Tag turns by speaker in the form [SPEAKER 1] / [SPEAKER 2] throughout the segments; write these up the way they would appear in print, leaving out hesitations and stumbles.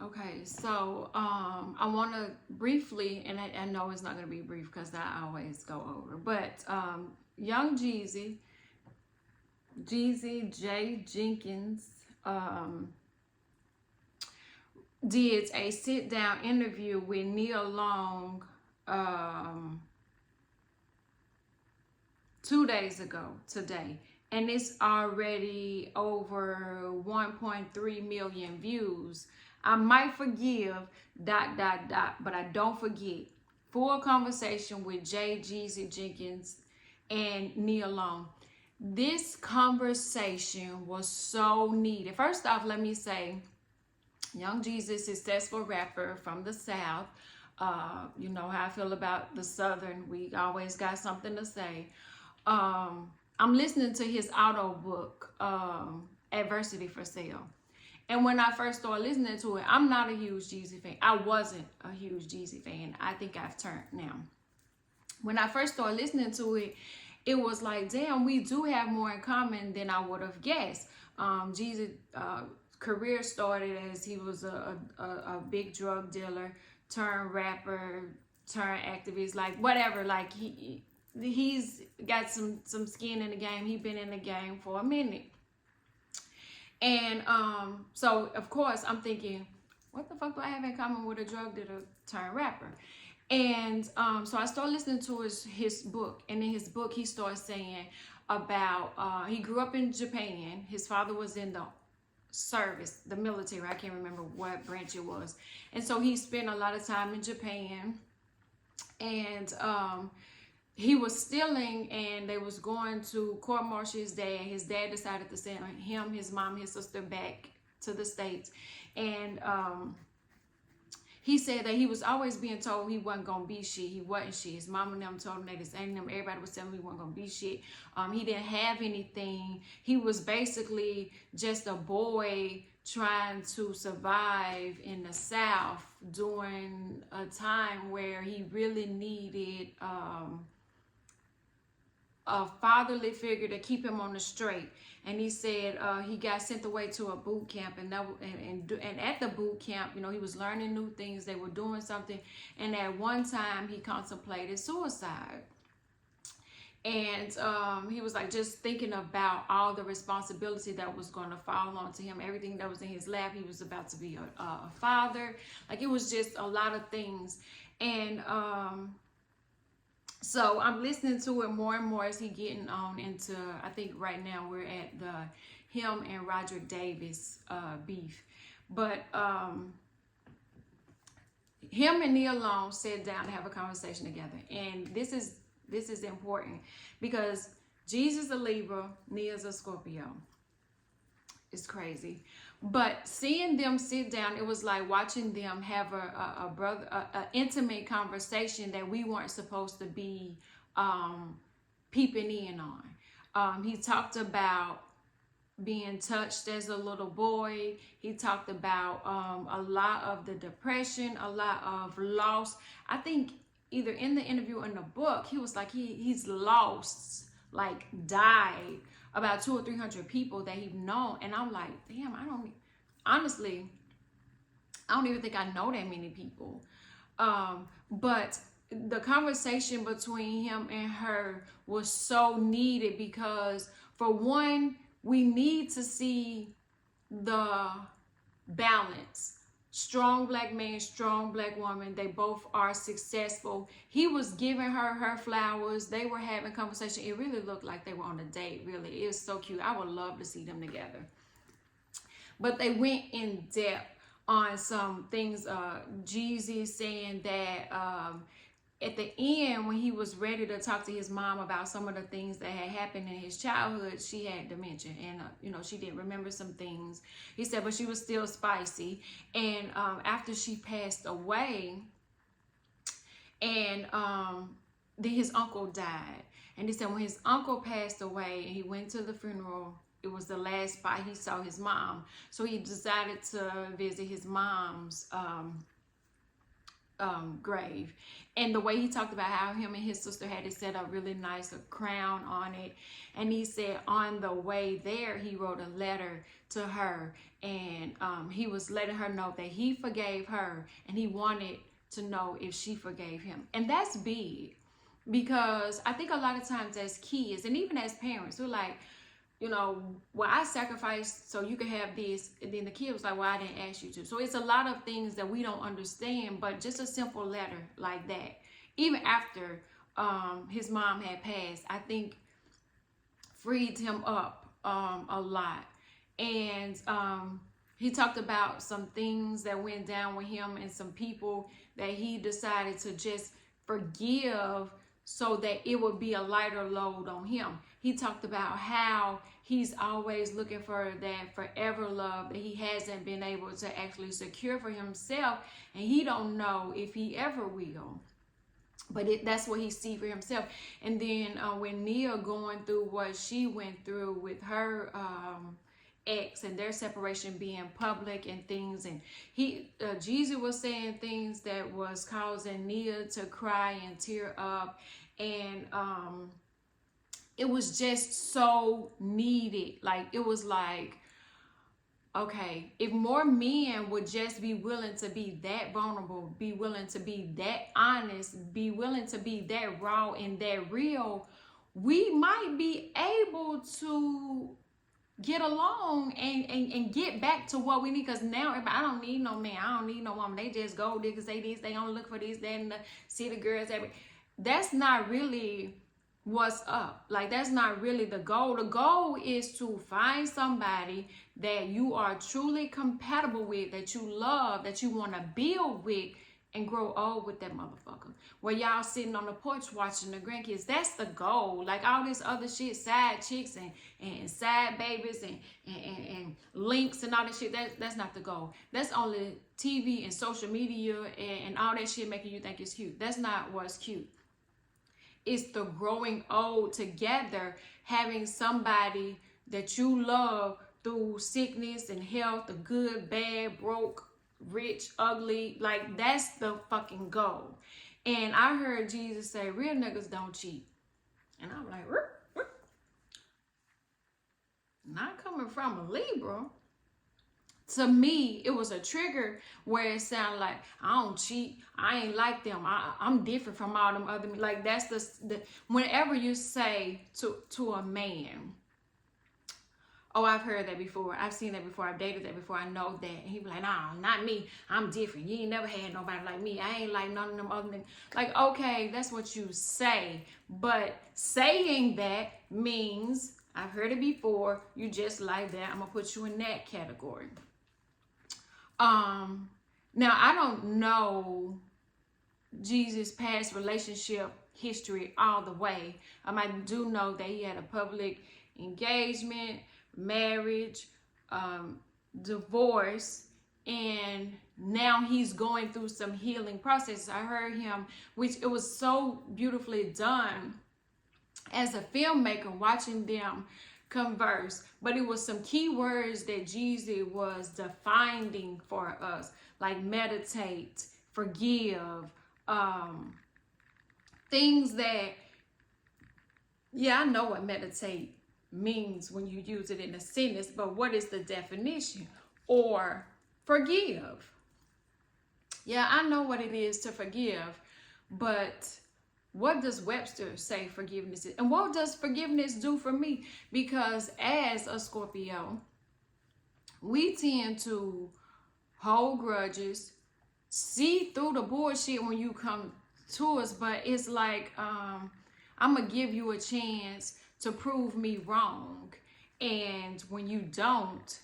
[SPEAKER 1] Okay, so I want to briefly, and I know it's not going to be brief because I always go over, but young Jeezy J Jenkins, um, did a sit down interview with Nia Long um, 2 days ago today, and it's already over 1.3 million views. I might forgive but I don't forget. Full conversation with Jeezy Jenkins and Nia Long. This conversation was so needed. First off, let me say, Young Jesus, successful rapper from the South. You know how I feel about the Southern. We always got something to say. I'm listening to his auto book, Adversity for Sale. And when I first started listening to it, I'm not a huge Jeezy fan. I wasn't a huge Jeezy fan. I think I've turned now. When I first started listening to it, it was like, damn, we do have more in common than I would have guessed. Jeezy career started as he was a big drug dealer turned rapper turned activist, like whatever. Like he's got some skin in the game. He's been in the game for a minute. And so of course I'm thinking, what the fuck do I have in common with a drug dealer turned rapper? And so I started listening to his book, and in his book he started saying about he grew up in Japan. His father was in the service, the military. I can't remember what branch it was, and so he spent a lot of time in Japan. And he was stealing, and they was going to court-martial his dad. His dad decided to send him, his mom, his sister back to the States. And he said that he was always being told he wasn't gonna be shit. He wasn't shit. His mom and them told him that, and them, everybody was telling him he wasn't gonna be shit. He didn't have anything. He was basically just a boy trying to survive in the South during a time where he really needed a fatherly figure to keep him on the straight. And he said he got sent away to a boot camp, and at the boot camp, you know, he was learning new things. They were doing something, and at one time he contemplated suicide. And he was like just thinking about all the responsibility that was going to fall onto him, everything that was in his lap. He was about to be a father. Like, it was just a lot of things. And so I'm listening to it more and more as he getting on into, I think right now we're at him and Roderick Davis beef. But him and Nia Long sat down to have a conversation together. And this is important because Jesus a Libra, Nia's a Scorpio. It's crazy. But seeing them sit down, it was like watching them have a intimate conversation that we weren't supposed to be peeping in on. He talked about being touched as a little boy. He talked about a lot of the depression, a lot of loss. I think either in the interview or in the book, he was like he's lost, like died about 200 or 300 people that he've known. And I'm like, damn, honestly, I don't even think I know that many people. But the conversation between him and her was so needed because, for one, we need to see the balance. Strong black man, strong black woman. They both are successful. He was giving her flowers. They were having conversation. It really looked like they were on a date. Really, it was so cute. I would love to see them together. But they went in depth on some things. Jeezy saying that at the end, when he was ready to talk to his mom about some of the things that had happened in his childhood, she had dementia, and you know, she didn't remember some things. He said, but she was still spicy. And after she passed away, and then his uncle died. And he said when his uncle passed away and he went to the funeral, it was the last spot he saw his mom. So he decided to visit his mom's grave. And the way he talked about how him and his sister had it set up really nice, a crown on it. And he said on the way there, he wrote a letter to her, and he was letting her know that he forgave her, and he wanted to know if she forgave him. And that's big, because I think a lot of times as kids and even as parents, we're like, you know, well, I sacrificed so you could have this. And then the kid was like, well, I didn't ask you to. So it's a lot of things that we don't understand, but just a simple letter like that, even after his mom had passed, I think freed him up a lot. And he talked about some things that went down with him and some people that he decided to just forgive so that it would be a lighter load on him. He talked about how he's always looking for that forever love that he hasn't been able to actually secure for himself, and he don't know if he ever will. But that's what he sees for himself. And then when Nia going through what she went through with her ex and their separation being public and things, and Jeezy was saying things that was causing Nia to cry and tear up, and it was just so needed. Like, it was like, okay, if more men would just be willing to be that vulnerable, be willing to be that honest, be willing to be that raw and that real, we might be able to get along and get back to what we need. Because now I don't need no man, I don't need no woman. They just go diggers, say this, they only look for this, that, and the city girls. That's not really what's up. Like, that's not really the goal. The goal is to find somebody that you are truly compatible with, that you love, that you want to build with, and grow old with that motherfucker. Where y'all sitting on the porch watching the grandkids. That's the goal. Like, all this other shit, side chicks and side babies and links and all that shit, that's not the goal. That's only TV and social media and all that shit making you think it's cute. That's not what's cute. It's the growing old together, having somebody that you love through sickness and health, the good, bad, broke, rich, ugly. Like, that's the fucking goal. And I heard Jesus say, real niggas don't cheat. And I'm like, not coming from a Libra. To me, it was a trigger where it sounded like, I don't cheat, I ain't like them, I'm different from all them other men. Like, that's the whenever you say to a man, oh, I've heard that before, I've seen that before, I've dated that before, I know that. And he be like, nah, not me, I'm different. You ain't never had nobody like me. I ain't like none of them other men. Like, okay, that's what you say. But saying that means, I've heard it before, you just like that, I'm gonna put you in that category. Now I don't know Jesus' past relationship history all the way. I do know that he had a public engagement, marriage, divorce, and now he's going through some healing process. I heard him, which it was so beautifully done as a filmmaker, watching them converse, but it was some key words that Jeezy was defining for us, like meditate, forgive, things that, yeah, I know what meditate means when you use it in a sentence, but what is the definition? Or forgive. Yeah, I know what it is to forgive, but what does Webster say forgiveness is? And what does forgiveness do for me? Because as a Scorpio, we tend to hold grudges, see through the bullshit when you come to us, but it's like, I'm going to give you a chance to prove me wrong. And when you don't,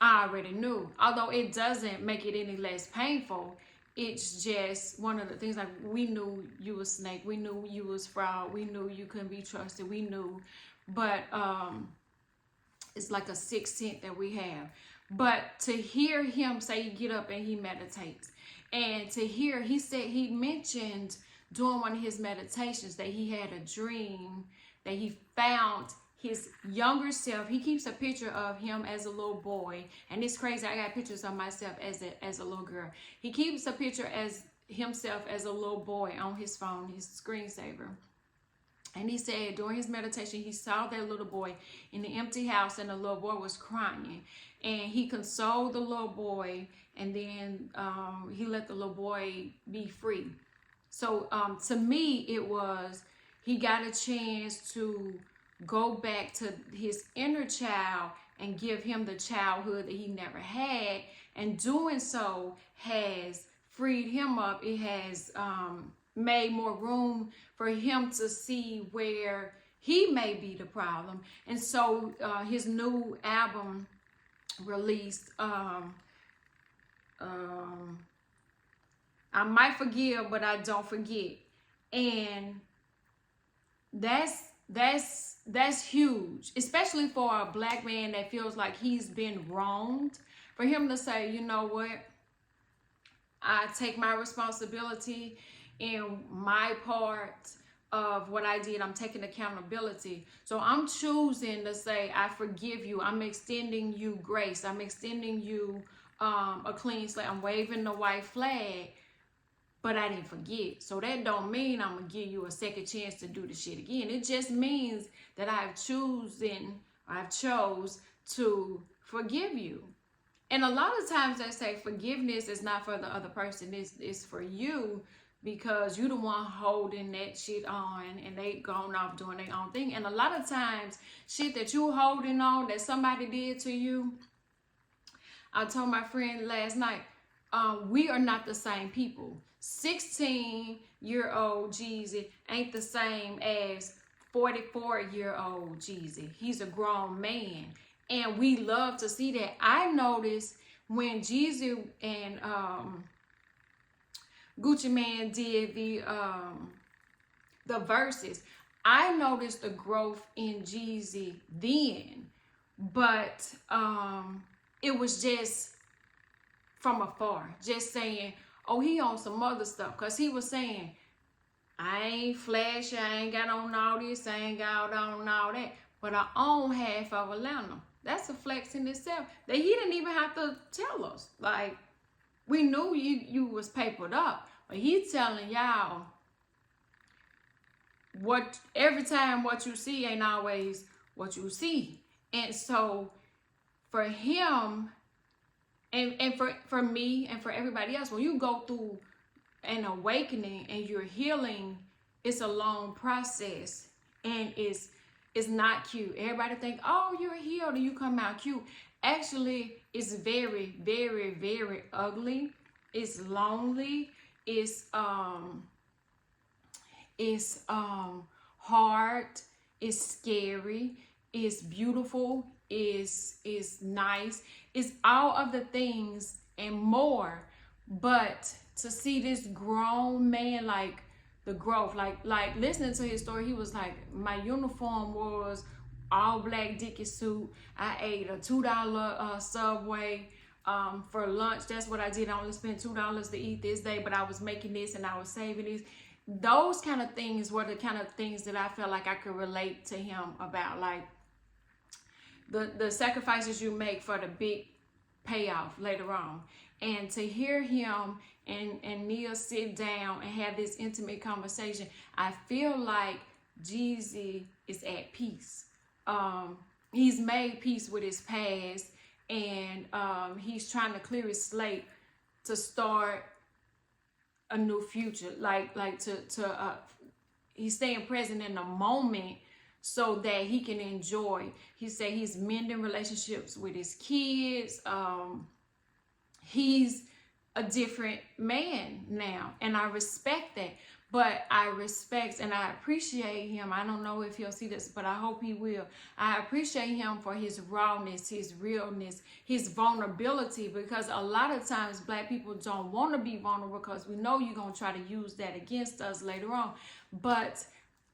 [SPEAKER 1] I already knew. Although it doesn't make it any less painful, it's just one of the things, like, we knew you was snake, we knew you was fraud, we knew you couldn't be trusted, we knew, but it's like a sixth sense that we have. But to hear him say, get up and he meditates, and to hear, he said, he mentioned during one of his meditations that he had a dream that he found his younger self. He keeps a picture of him as a little boy, and it's crazy. I got pictures of myself as a little girl. He keeps a picture as himself as a little boy on his phone, his screensaver. And he said during his meditation, he saw that little boy in the empty house, and the little boy was crying. And he consoled the little boy, and then he let the little boy be free. So to me, it was, he got a chance to go back to his inner child and give him the childhood that he never had. And doing so has freed him up. It has made more room for him to see where he may be the problem. And so his new album released, I might forgive, but I don't forget. And that's huge, especially for a black man that feels like he's been wronged. For him to say, you know what, I take my responsibility in my part of what I did. I'm taking accountability. So I'm choosing to say, I forgive you. I'm extending you grace. I'm extending you a clean slate. I'm waving the white flag, but I didn't forget. So that don't mean I'm going to give you a second chance to do the shit again. It just means that I've chose to forgive you. And a lot of times they say forgiveness is not for the other person. It's for you, because you the one holding that shit on, and they going off doing their own thing. And a lot of times, shit that you holding on that somebody did to you, I told my friend last night, we are not the same people. 16-year-old Jeezy ain't the same as 44-year-old Jeezy. He's a grown man. And we love to see that. I noticed when Jeezy and Gucci Mane did the verses, I noticed the growth in Jeezy then, but it was just from afar, just saying, oh, he on some other stuff, because he was saying, I ain't flashy, I ain't got on all this, I ain't got on all that, but I own half of Atlanta. That's a flex in itself that he didn't even have to tell us. Like, we knew you was papered up, but he's telling y'all what every time what you see ain't always what you see. And so for him and for me and for everybody else, when you go through an awakening and you're healing, it's a long process, and it's not cute. Everybody think, oh, you're healed and you come out cute. Actually, it's very, very, very ugly. It's lonely. It's hard. It's scary. It's beautiful. It's nice. It's all of the things and more. But to see this grown man, like the growth, like listening to his story, he was like, my uniform was all black Dickie suit. I ate a $2 Subway for lunch. That's what I did. I only spent $2 to eat this day, but I was making this and I was saving this. Those kind of things were the kind of things that I felt like I could relate to him about, like the sacrifices you make for the big payoff later on. And to hear him and Nia sit down and have this intimate conversation, I feel like Jeezy is at peace. He's made peace with his past, and he's trying to clear his slate to start a new future. He's staying present in the moment so that he can enjoy. He said he's mending relationships with his kids. He's a different man now, and I respect that. But I respect and I appreciate him. I don't know if he'll see this, but I hope he will. I appreciate him for his rawness, his realness, his vulnerability, because a lot of times black people don't want to be vulnerable because we know you're going to try to use that against us later on. But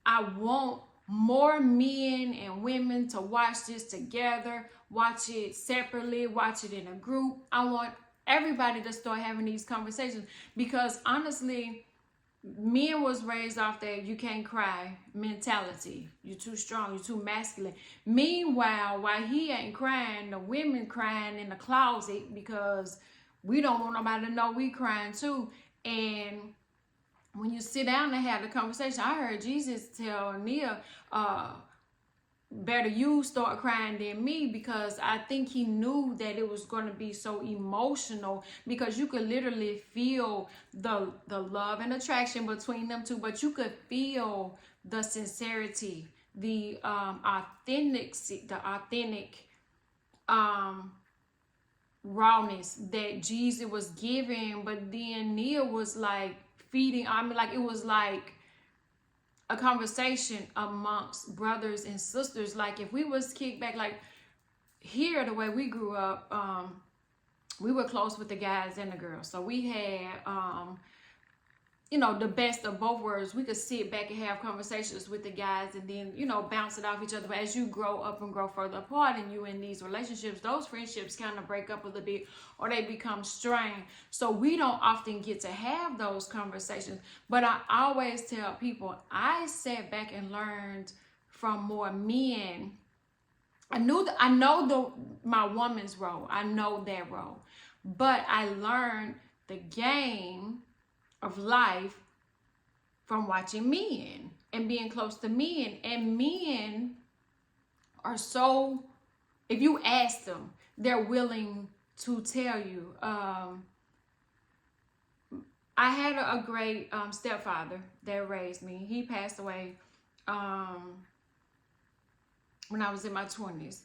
[SPEAKER 1] I want more men and women to watch this together, watch it separately, watch it in a group. I want everybody to start having these conversations, because honestly, men was raised off that you can't cry mentality. You're too strong, you're too masculine. Meanwhile, while he ain't crying, the women crying in the closet because we don't want nobody to know we crying too. And when you sit down and have the conversation, I heard Jesus tell Nia, better you start crying than me, because I think he knew that it was going to be so emotional, because you could literally feel the love and attraction between them two, but you could feel the sincerity, the authentic rawness that Jesus was giving. But then Nia was like feeding, I mean, like it was like a conversation amongst brothers and sisters. Like if we was kicked back, like here, the way we grew up, we were close with the guys and the girls. So we had, you know, the best of both worlds. We could sit back and have conversations with the guys and then, you know, bounce it off each other. But as you grow up and grow further apart and you in these relationships, those friendships kind of break up a little bit or they become strained. So we don't often get to have those conversations. But I always tell people, I sat back and learned from more men. I know my woman's role. I know that role. But I learned the game of life from watching men and being close to men. And men are so, if you ask them, they're willing to tell you. I had a great stepfather that raised me. He passed away when I was in my 20s.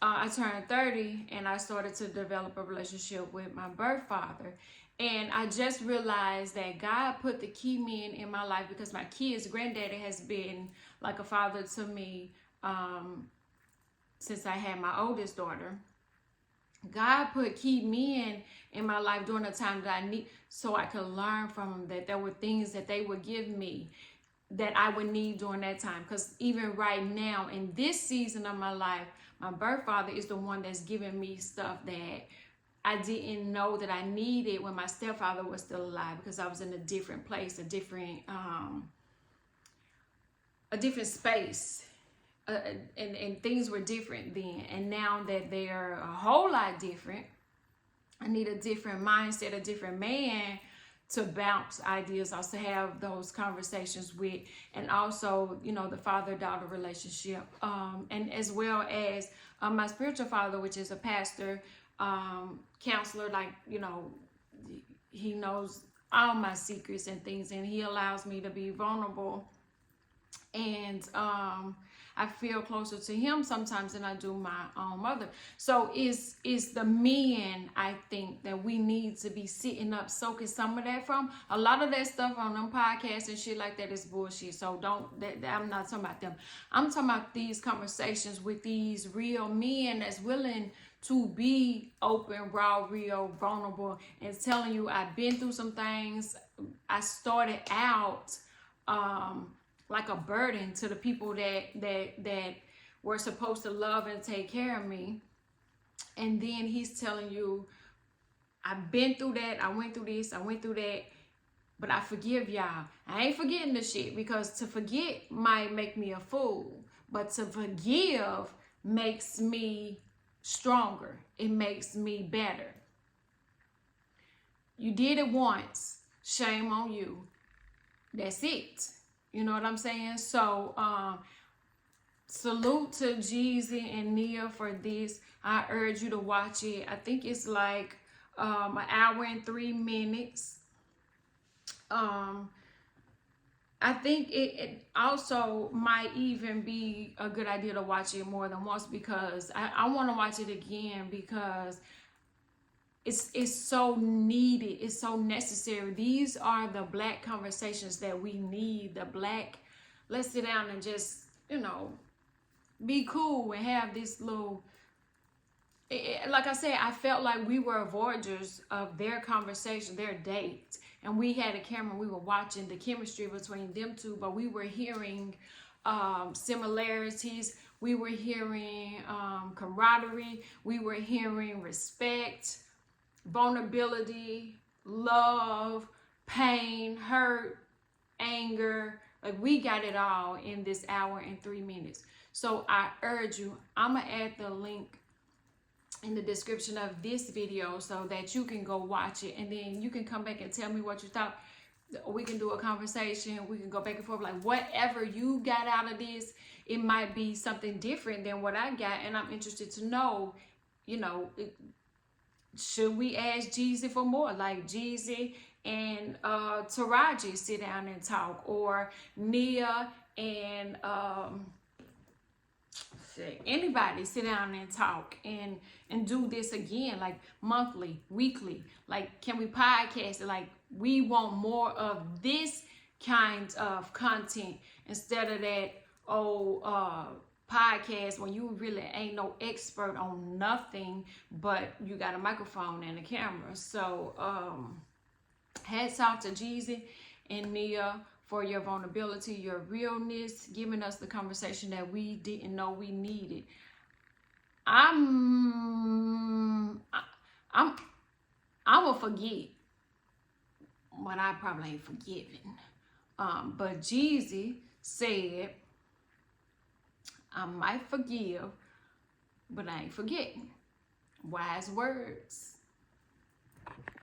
[SPEAKER 1] I turned 30 and I started to develop a relationship with my birth father. And I just realized that God put the key men in my life, because my kids' granddaddy has been like a father to me since I had my oldest daughter. God put key men in my life during the time that I need, so I could learn from them, that there were things that they would give me that I would need during that time. Because even right now, in this season of my life, my birth father is the one that's giving me stuff that I didn't know that I needed when my stepfather was still alive, because I was in a different place, a different space, and things were different then. And now that they're a whole lot different, I need a different mindset, a different man to bounce ideas off, to have those conversations with, and also, you know, the father-daughter relationship, and as well as my spiritual father, which is a pastor, counselor. Like, you know, he knows all my secrets and things, and he allows me to be vulnerable, and I feel closer to him sometimes than I do my own mother. So it's the men, I think, that we need to be sitting up soaking some of that from. A lot of that stuff on them podcasts and shit like that is bullshit. So I'm not talking about them. I'm talking about these conversations with these real men that's willing to be open, raw, real, vulnerable, and telling you, I've been through some things. I started out like a burden to the people that were supposed to love and take care of me. And then he's telling you, I've been through that, I went through this, I went through that, but I forgive y'all. I ain't forgetting the shit, because to forget might make me a fool, but to forgive makes me stronger. It makes me better. You did it once, shame on you. That's it. You know what I'm saying? So salute to Jeezy and Nia for this. I urge you to watch it. I think it's like an hour and 3 minutes. I think it also might even be a good idea to watch it more than once, because I want to watch it again, because it's so needed. It's so necessary. These are the Black conversations that we need. The Black, let's sit down and just, you know, be cool and have this little, like I said, I felt like we were voyagers of their conversation, their date. And we had a camera, we were watching the chemistry between them two, but we were hearing similarities. We were hearing camaraderie. We were hearing respect, vulnerability, love, pain, hurt, anger. Like, we got it all in this hour and 3 minutes. So I urge you, I'm gonna add the link in the description of this video so that you can go watch it, and then you can come back and tell me what you thought. We can do a conversation, we can go back and forth, like whatever you got out of this, it might be something different than what I got, and I'm interested to know, you know, should we ask Jeezy for more? Like Jeezy and Taraji sit down and talk, or Nia and anybody sit down and talk and do this again, like monthly, weekly. Like, can we podcast it? Like, we want more of this kind of content instead of that podcast when you really ain't no expert on nothing, but you got a microphone and a camera. So hats off to Jeezy and Nia for your vulnerability, your realness, giving us the conversation that we didn't know we needed. I will forget, but I probably ain't forgiven. But Jeezy said, I might forgive, but I ain't forgetting. Wise words.